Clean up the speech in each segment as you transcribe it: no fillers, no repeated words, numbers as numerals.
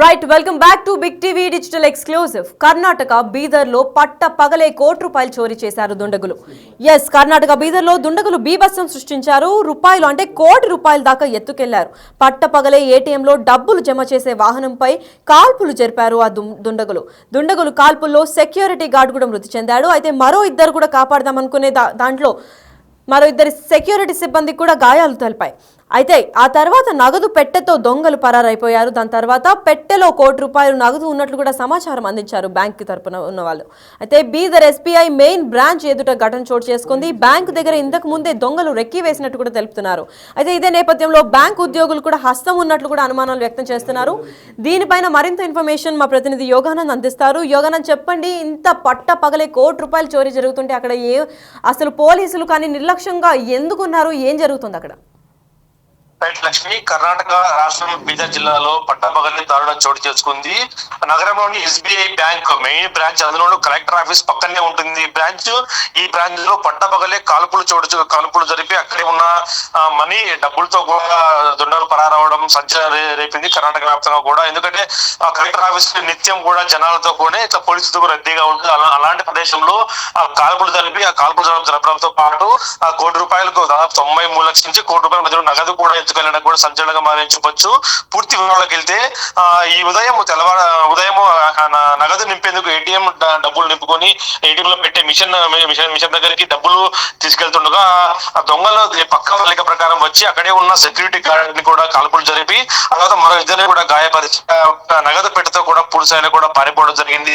Right welcome back to big TV digital exclusive. Karnataka బీదర్లో పట్ట పగలే ₹1 చోరీ చేశారు దుండగులు. కర్ణాటక బీదర్లో దుండగులు బీభత్సం సృష్టించారు. రూపాయలు అంటే ₹1 దాకా ఎత్తుకెళ్లారు. పట్ట పగలే ఏటీఎంలో డబ్బులు జమ చేసే వాహనంపై కాల్పులు జరిపారు ఆ దుండగులు కాల్పుల్లో సెక్యూరిటీ గార్డ్ కూడా మృతి చెందాడు. అయితే మరో ఇద్దరు కూడా కాపాడదామనుకునే దాంట్లో మరో ఇద్దరు సెక్యూరిటీ సిబ్బందికి కూడా గాయాలు తలిపాయి. అయితే ఆ తర్వాత నగదు పెట్టెతో దొంగలు పరారైపోయారు. దాని తర్వాత పెట్టెలో ₹1 నగదు ఉన్నట్లు కూడా సమాచారం అందించారు బ్యాంకు తరపున ఉన్న వాళ్ళు. అయితే బీదర్ ఎస్బీఐ మెయిన్ బ్రాంచ్ ఎదుట ఘటన చోటు చేసుకుంది. బ్యాంకు దగ్గర ఇంతకు ముందే దొంగలు రెక్కి వేసినట్టు కూడా తెలుపుతున్నారు. అయితే ఇదే నేపథ్యంలో బ్యాంకు ఉద్యోగులు కూడా హస్తం ఉన్నట్లు కూడా అనుమానాలు వ్యక్తం చేస్తున్నారు. దీనిపైన మరింత ఇన్ఫర్మేషన్ మా ప్రతినిధి యోగానంద్ అందిస్తారు. యోగానంద్, చెప్పండి, ఇంత పట్ట పగలే ₹1 చోరీ జరుగుతుంటే అక్కడ అసలు పోలీసులు కానీ నిర్లక్ష్యంగా ఎందుకున్నారు? ఏం జరుగుతుంది అక్కడ? లక్ష్మి, కర్ణాటక రాష్ట్రం బీదర్ జిల్లాలో పట్టపగలి దారుణం చోటు చేసుకుంది. నగరంలోని ఎస్బీఐ బ్యాంక్ మెయిన్ బ్రాంచ్, అందులోనూ కలెక్టర్ ఆఫీస్ పక్కనే ఉంటుంది ఈ బ్రాంచ్ లో పట్టపగలే కాల్పులు జరిపి అక్కడే ఉన్న మనీ డబ్బులతో కూడా దుండలు పరారవడం సంచలనం రేపింది కర్ణాటక వ్యాప్తంగా కూడా. ఎందుకంటే కలెక్టర్ ఆఫీస్ నిత్యం కూడా జనాలతో కూడా ఇట్లా పోలీసులతో రద్దీగా ఉంటుంది. అలాంటి ప్రదేశంలో కాల్పులు జరపడంతో పాటు ₹1 దాదాపు 93 లక్షల నుంచి ₹1 మధ్య నగదు కూడా ఎత్తుకెళ్ళడం కూడా సంచలనంగా మారని చెప్పొచ్చు. పూర్తి వివరాలకు వెళ్తే ఈ ఉదయం నగదు నింపేందుకు ఏటీఎం డబ్బులు నింపుకొని ఏటీఎం లో పెట్టే మిషన్ దగ్గరికి డబ్బులు తీసుకెళ్తుండగా ఆ దొంగలు పక్క లెక్క ప్రకారం వచ్చి అక్కడే ఉన్న సెక్యూరిటీ గార్డ్ ని కూడా కాల్పులు జరిపి ఆ తర్వాత మరో ఇద్దరిని కూడా గాయపరిచి నగదు పెట్టెతో కూడా పూర్తిస్థాయిలో కూడా పారిపోవడం జరిగింది.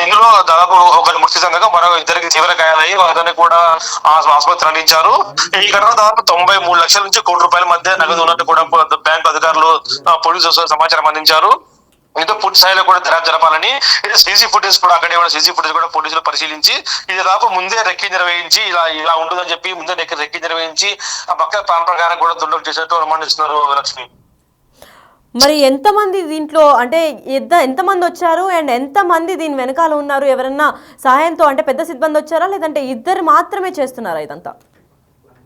ఇందులో దాదాపు ఒకరి మృతి చెందగా మరో ఇద్దరికి తీవ్ర గాయాలయ్యి వారిని కూడా ఆసుపత్రి తరలించారు. ఈ ఘటన దాదాపు 93 లక్షల నుంచి ₹1 మధ్య నగదు ఉన్నట్టు కూడా బ్యాంకు అధికారులు పోలీసులు సమాచారం అందించారు. ఇంతో పూర్తి స్థాయిలో కూడా దర్యాప్తు జరపాలని సీసీ ఫుటేజ్ కూడా అక్కడే ఉన్న సీసీ ఫుటేజ్ కూడా పోలీసులు పరిశీలించి ఇది దాదాపు ముందే రెక్కి నిర్వహించి ఇలా ఉంటుందని చెప్పి ముందే రెక్కి నిర్వహించి ఆ పక్క ప్లాన్ ప్రకారం కూడా దుండగులు చేసినట్టు అనుమానిస్తున్నారు లక్ష్మి. మరి ఎంతమంది దీంట్లో అంటే ఎంతమంది వచ్చారు అండ్ ఎంతమంది దీని వెనకాల ఉన్నారు? ఎవరన్నా సహాయంతో అంటే పెద్ద సిబ్బంది వచ్చారా, లేదంటే ఇద్దరు మాత్రమే చేస్తున్నారా ఇదంతా?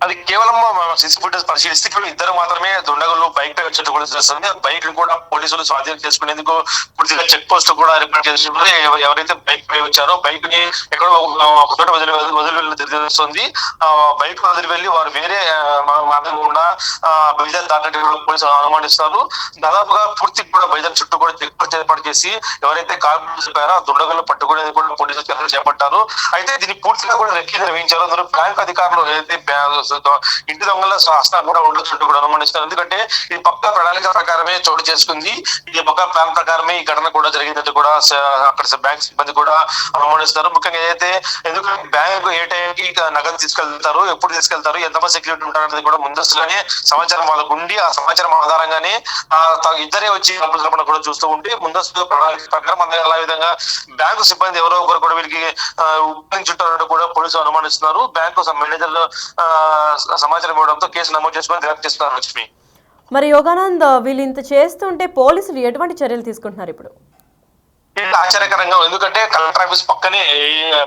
అది కేవలం సీసీ ఫుటేజ్ పరిశీలిస్తే ఇద్దరు మాత్రమే దుండగులు బైక్ పై వచ్చేట్టు కూడా తెలుస్తుంది. బైక్ కూడా పోలీసులు స్వాధీనం చేసుకునేందుకు పూర్తిగా చెక్ పోస్ట్ కూడా ఏర్పాటు చేసినప్పుడు ఎవరైతే బైక్ పై వచ్చారో బైక్ ని ఎక్కడో ఒక చోట వదిలి తెలుస్తుంది. బైక్ వదిలి వెళ్ళి వారు వేరే మార్గం కూడా బైజార్ దాటినట్టు పోలీసులు అనుమానిస్తున్నారు. దాదాపుగా పూర్తి కూడా బైజార్ చుట్టూ కూడా చెక్ పోస్ట్ ఏర్పాటు చేసి ఎవరైతే కాల్పులు చెప్పారో ఆ దుండగులను పట్టుకునేది కూడా పోలీసులు చర్యలు చేపట్టారు. అయితే దీన్ని పూర్తిగా కూడా రెక్కి నిర్వహించారు. అందులో బ్యాంక్ అధికారులు ఏదైతే ఇంటి దొంగల హస్తం కూడా ఉండొచ్చు కూడా అనుమానిస్తారు. ఎందుకంటే ఇది పక్కా ప్రణాళిక ప్రకారమే చోటు చేసుకుంది. ఇది పక్కా ప్లాన్ ప్రకారమే ఈ ఘటన కూడా జరిగినట్టు కూడా అక్కడ బ్యాంక్ సిబ్బంది కూడా అనుమానిస్తారు. ముఖ్యంగా ఏదైతే ఎందుకంటే బ్యాంకు ఏ టైంకి నగదు తీసుకెళ్తారు, ఎప్పుడు తీసుకెళ్తారు, ఎంతమంది సెక్యూరిటీ ఉంటారు అనేది కూడా ముందస్తుగానే సమాచారం వాళ్ళకు ఉండి ఆ సమాచారం ఆధారంగానే ఇద్దరే వచ్చి డబ్బులు కూడా చూస్తూ ఉంటే ముందస్తు ప్రణాళిక ప్రకారం అందరూ అలా విధంగా బ్యాంకు సిబ్బంది ఎవరో ఒకరు కూడా వీరికి ఉపయోగించుంటారంటూ కూడా పోలీసులు అనుమానిస్తున్నారు. బ్యాంకు మేనేజర్లు సమాచారం ఇవ్వడంతో కేసు నమోదు చేసుకుని దర్యాప్తు చేస్తున్నారు లక్ష్మి. మరి యోగానంద్, వీళ్ళు ఇంత చేస్తుంటే పోలీసులు ఎటువంటి చర్యలు తీసుకుంటున్నారు ఇప్పుడు? ఆశ్చర్యకరంగా, ఎందుకంటే కలెక్టర్ ఆఫీస్ పక్కనే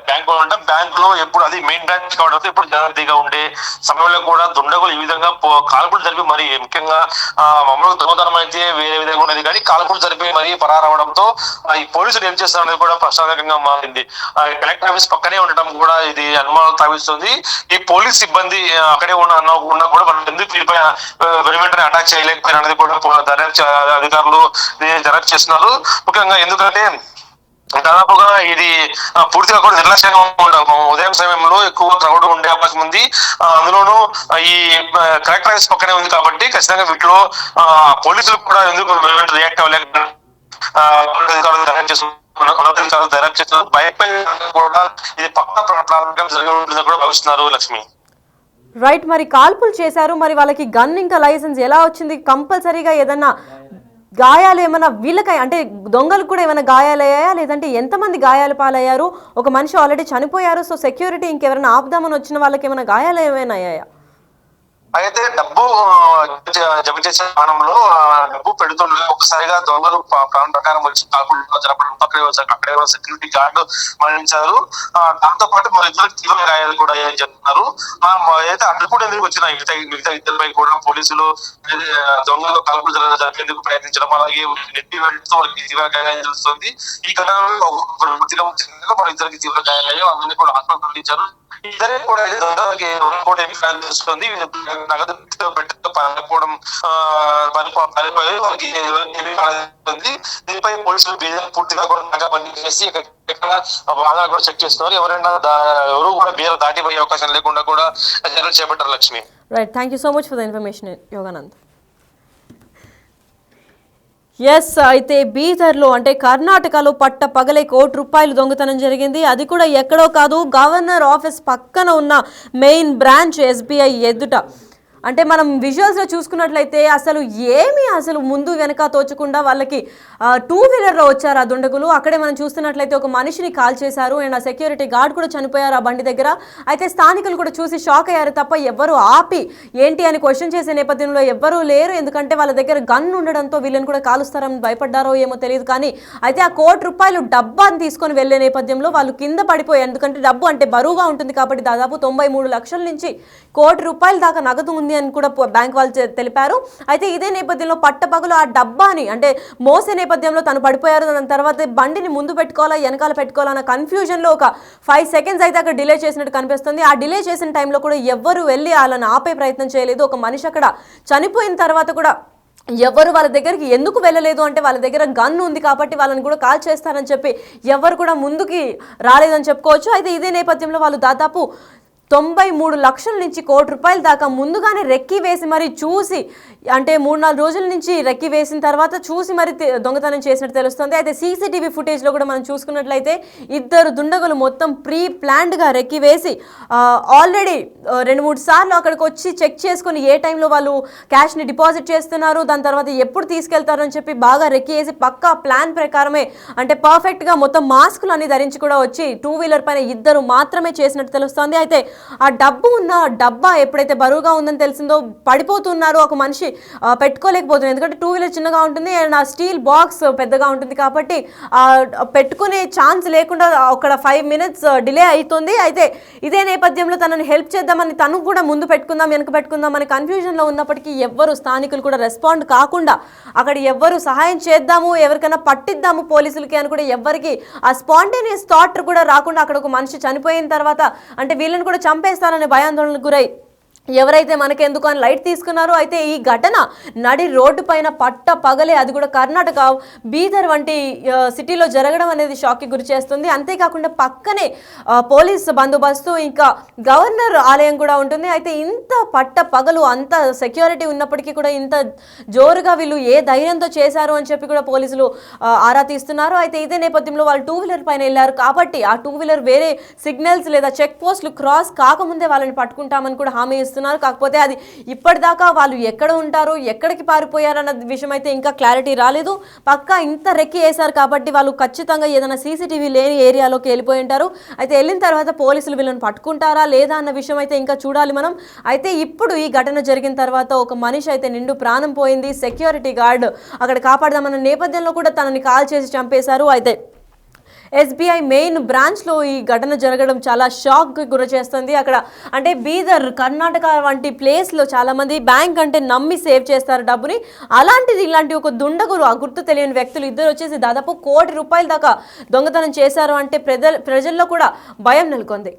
బ్యాంకు ఉంటాం. బ్యాంక్ లో ఎప్పుడు అది మెయిన్ బ్రాంచ్ కావడంతో ఇప్పుడు జాగ్రత్తగా ఉండే సమయంలో కూడా దుండగులు ఈ విధంగా కాల్పులు జరిపి మరి ముఖ్యంగా మామూలుగా దొంగతనం అయితే వేరే విధంగా ఉన్నది కానీ కాల్పులు జరిపి మరీ పరారవడంతో ఈ పోలీసులు ఏం చేస్తారనేది కూడా ప్రశ్నార్థకంగా మారింది. కలెక్టర్ ఆఫీస్ పక్కనే ఉండటం కూడా ఇది అనుమానాలు తావిస్తుంది. ఈ పోలీస్ సిబ్బంది అక్కడే ఉన్నా కూడా మనం ఎందుకు వెంటనే అటాక్ చేయలేకపోయినా అనేది కూడా దర్యాప్తు అధికారులు దర్యాప్తు చేస్తున్నారు. ముఖ్యంగా ఎందుకంటే దాదాపుగా ఇది పూర్తిగా కూడా నిర్లక్ష్యంగా ఉంటాము. ఉదయం సమయంలో ఎక్కువ క్రౌడ్ ఉండే అవకాశం ఉంది. అందులోనూ ఈ కలెక్టర్ ఆఫీస్ పక్కనే ఉంది కాబట్టి ఖచ్చితంగా వీటిలో పోలీసులు కూడా ఎందుకు రియాక్ట్ అవ్వలేక దర్యాప్తు చేస్తున్నారు. భయపై కూడా ఇది పక్క ప్రారంభం జరిగి ఉంటుందని కూడా భావిస్తున్నారు లక్ష్మి. రైట్, మరి కాల్పులు చేశారు, మరి వాళ్ళకి గన్ ఇంకా లైసెన్స్ ఎలా వచ్చింది? కంపల్సరీగా ఏదన్నా గాయాలు ఏమైనా వీళ్ళకై అంటే దొంగలకు కూడా ఏమైనా గాయాలయ్యాయా, లేదంటే ఎంతమంది గాయాలు పాలయ్యారు? ఒక మనిషి ఆల్రెడీ చనిపోయారు. సో సెక్యూరిటీ ఇంకెవరైనా ఆపుదామని వచ్చిన వాళ్ళకి ఏమైనా గాయాలు ఏమైనా అయ్యాయా? అయితే డబ్బు జమ చేసే స్థానంలో డబ్బు పెడుతుండగా ఒకసారిగా దొంగలు ప్లాన్ ప్రకారం వచ్చి కాకుండా జరపడం అక్కడే సెక్యూరిటీ గార్డు మరణించారు. దాంతో పాటు మరి ఇద్దరు తీవ్ర గాయాలు కూడా అయ్యాయని చెప్తున్నారు. అయితే అడ్డుకునేందుకు వచ్చిన మిగతా ఇద్దరిపై కూడా పోలీసులు దొంగలు కాల్పులు జరిపేందుకు ప్రయత్నించడం, అలాగే నెట్టి వెళ్తూ వాళ్ళకి తీవ్ర గాయాలు తెలుస్తుంది. ఈ ఘటనలో మన ఇద్దరికి తీవ్ర గాయాలయ్యాయి. అందరినీ కూడా హాస్పిటల్ తరలించారు. ఇద్దరే కూడా తెలుస్తుంది. నగదు పారిపోవడం దీనిపై పోలీసులు పూర్తిగా కూడా నగబందీ చేసి ఎక్కడ వాహనాలు కూడా చెక్ చేస్తున్నారు. ఎవరు కూడా బీర దాటిపోయే అవకాశం లేకుండా కూడా చర్యలు చేపట్టారు. Lakshmi, right, thank you so much for the information Yoganand. Yes, అయితే బీదర్లో అంటే కర్ణాటకలో పట్ట పగలే ₹1 దొంగతనం జరిగింది. అది కూడా ఎక్కడో కాదు, గవర్నర్ ఆఫీస్ పక్కన ఉన్న మెయిన్ బ్రాంచ్ SBI ఎదుట. అంటే మనం విజువల్స్లో చూసుకున్నట్లయితే అసలు ముందు వెనక తోచకుండా వాళ్ళకి 2-వీలర్లో వచ్చారు ఆ దుండగులు. అక్కడే మనం చూస్తున్నట్లయితే ఒక మనిషిని కాల్ చేశారు అండ్ ఆ సెక్యూరిటీ గార్డ్ కూడా చనిపోయారు ఆ బండి దగ్గర. అయితే స్థానికులు కూడా చూసి షాక్ అయ్యారు తప్ప ఎవ్వరు ఆపి ఏంటి అని క్వశ్చన్ చేసే నేపథ్యంలో ఎవ్వరూ లేరు. ఎందుకంటే వాళ్ళ దగ్గర గన్ ఉండడంతో వీళ్ళని కూడా కాలుస్తారని భయపడ్డారో ఏమో తెలియదు. కానీ అయితే ఆ ₹1 డబ్బాని తీసుకొని వెళ్లే నేపథ్యంలో వాళ్ళు కింద పడిపోయారు. ఎందుకంటే డబ్బు అంటే బరువుగా ఉంటుంది కాబట్టి దాదాపు 93 లక్షల నుంచి ₹1 దాకా నగదు ఉంది అని కూడా బ్యాంక్ వాళ్ళు తెలిపారు. అయితే ఇదే నేపథ్యంలో పట్టపగలు ఆ డబ్బాని అంటే మోసే నేపథ్యంలో తను పడిపోయారు. దాని తర్వాత బండిని ముందు పెట్టుకోవాలా వెనకాల పెట్టుకోవాలా అన్న కన్ఫ్యూజన్లో ఒక 5 సెకండ్స్ అయితే అక్కడ డిలే చేసినట్టు కనిపిస్తుంది. ఆ డిలే చేసిన టైంలో కూడా ఎవ్వరు వెళ్ళి వాళ్ళని ఆపే ప్రయత్నం చేయలేదు. ఒక మనిషి అక్కడ చనిపోయిన తర్వాత కూడా ఎవరు వాళ్ళ దగ్గరికి ఎందుకు వెళ్ళలేదు అంటే వాళ్ళ దగ్గర గన్ ఉంది కాబట్టి వాళ్ళని కూడా కాల్ చేస్తారని చెప్పి ఎవరు కూడా ముందుకి రాలేదని చెప్పుకోవచ్చు. అయితే ఇదే నేపథ్యంలో వాళ్ళు దాదాపు 93 లక్షల నుంచి ₹1 దాకా ముందుగానే రెక్కి వేసి మరి చూసి అంటే 3-4 రోజుల నుంచి రెక్కి వేసిన తర్వాత చూసి మరి దొంగతనం చేసినట్టు తెలుస్తుంది. అయితే CCTV ఫుటేజ్లో కూడా మనం చూసుకున్నట్లయితే ఇద్దరు దుండగులు మొత్తం ప్రీ ప్లాన్డ్గా రెక్కి వేసి ఆల్రెడీ 2-3 సార్లు అక్కడికి వచ్చి చెక్ చేసుకుని ఏ టైంలో వాళ్ళు క్యాష్ని డిపాజిట్ చేస్తున్నారు, దాని తర్వాత ఎప్పుడు తీసుకెళ్తారు అని చెప్పి బాగా రెక్కి వేసి పక్కా ప్లాన్ ప్రకారమే అంటే పర్ఫెక్ట్గా మొత్తం మాస్కులు అన్ని ధరించి కూడా వచ్చి 2-వీలర్ పైన ఇద్దరు మాత్రమే చేసినట్టు తెలుస్తుంది. అయితే ఆ డబ్బా ఎప్పుడైతే బరువుగా ఉందని తెలిసిందో పడిపోతున్నారు. ఒక మనిషి పెట్టుకోలేకపోతున్నారు ఎందుకంటే 2-వీలర్ చిన్నగా ఉంటుంది అండ్ ఆ స్టీల్ బాక్స్ పెద్దగా ఉంటుంది కాబట్టి పెట్టుకునే ఛాన్స్ లేకుండా ఒక 5 మినిట్స్ డిలే అవుతుంది. అయితే ఇదే నేపథ్యంలో తనని హెల్ప్ చేద్దామని తను కూడా ముందు పెట్టుకుందాం వెనక పెట్టుకుందాం అని కన్ఫ్యూజన్లో ఉన్నప్పటికీ ఎవ్వరు స్థానికులు కూడా రెస్పాండ్ కాకుండా అక్కడ ఎవ్వరు సహాయం చేద్దాము ఎవరికైనా పట్టిద్దాము పోలీసులకి అని కూడా ఎవ్వరికి ఆ స్పాంటేనియస్ థాట్ కూడా రాకుండా అక్కడ ఒక మనిషి చనిపోయిన తర్వాత అంటే వీళ్ళని కూడా చంపేస్తారనే భయాందోళనకు గురై ఎవరైతే మనకెందుకు అని లైట్ తీసుకున్నారో. అయితే ఈ ఘటన నడి రోడ్డు పైన పట్ట పగలే అది కూడా కర్ణాటక బీదర్ వంటి సిటీలో జరగడం అనేది షాక్కి గురి చేస్తుంది. అంతేకాకుండా పక్కనే పోలీస్ బందోబస్తు ఇంకా గవర్నర్ ఆలయం కూడా ఉంటుంది. అయితే ఇంత పట్ట పగలు అంత సెక్యూరిటీ ఉన్నప్పటికీ కూడా ఇంత జోరుగా వీళ్ళు ఏ ధైర్యంతో చేశారు అని చెప్పి కూడా పోలీసులు ఆరా తీస్తున్నారు. అయితే ఇదే నేపథ్యంలో వాళ్ళు 2-వీలర్ పైన వెళ్ళారు కాబట్టి ఆ 2-వీలర్ వేరే సిగ్నల్స్ లేదా చెక్ పోస్టులు క్రాస్ కాకముందే వాళ్ళని పట్టుకుంటామని కూడా హామీ ఇస్తున్నారు. కాకపోతే అది ఇప్పటిదాకా వాళ్ళు ఎక్కడ ఉంటారు ఎక్కడికి పారిపోయారన్న విషయం అయితే ఇంకా క్లారిటీ రాలేదు. పక్కా ఇంత రెక్కి వేశారు కాబట్టి వాళ్ళు ఖచ్చితంగా ఏదైనా CCTV లేని ఏరియాలోకి వెళ్ళిపోయి ఉంటారు. అయితే వెళ్ళిన తర్వాత పోలీసులు వీళ్ళని పట్టుకుంటారా లేదా అన్న విషయం అయితే ఇంకా చూడాలి మనం. అయితే ఇప్పుడు ఈ ఘటన జరిగిన తర్వాత ఒక మనిషి అయితే నిండు ప్రాణం పోయింది. సెక్యూరిటీ గార్డ్ అక్కడ కాపాడదామన్న నేపథ్యంలో కూడా తనని కాల్ చేసి చంపేశారు. అయితే SBI మెయిన్ బ్రాంచ్లో ఈ ఘటన జరగడం చాలా షాక్కి గురి చేస్తుంది. అక్కడ అంటే బీదర్ కర్ణాటక వంటి ప్లేస్లో చాలామంది బ్యాంక్ అంటే నమ్మి సేవ్ చేస్తారు డబ్బుని. అలాంటిది ఇలాంటి ఒక దుండగురు ఆ గుర్తు తెలియని వ్యక్తులు ఇద్దరు వచ్చేసి దాదాపు ₹1 దాకా దొంగతనం చేశారు అంటే ప్రజల్లో కూడా భయం నెలకొంది.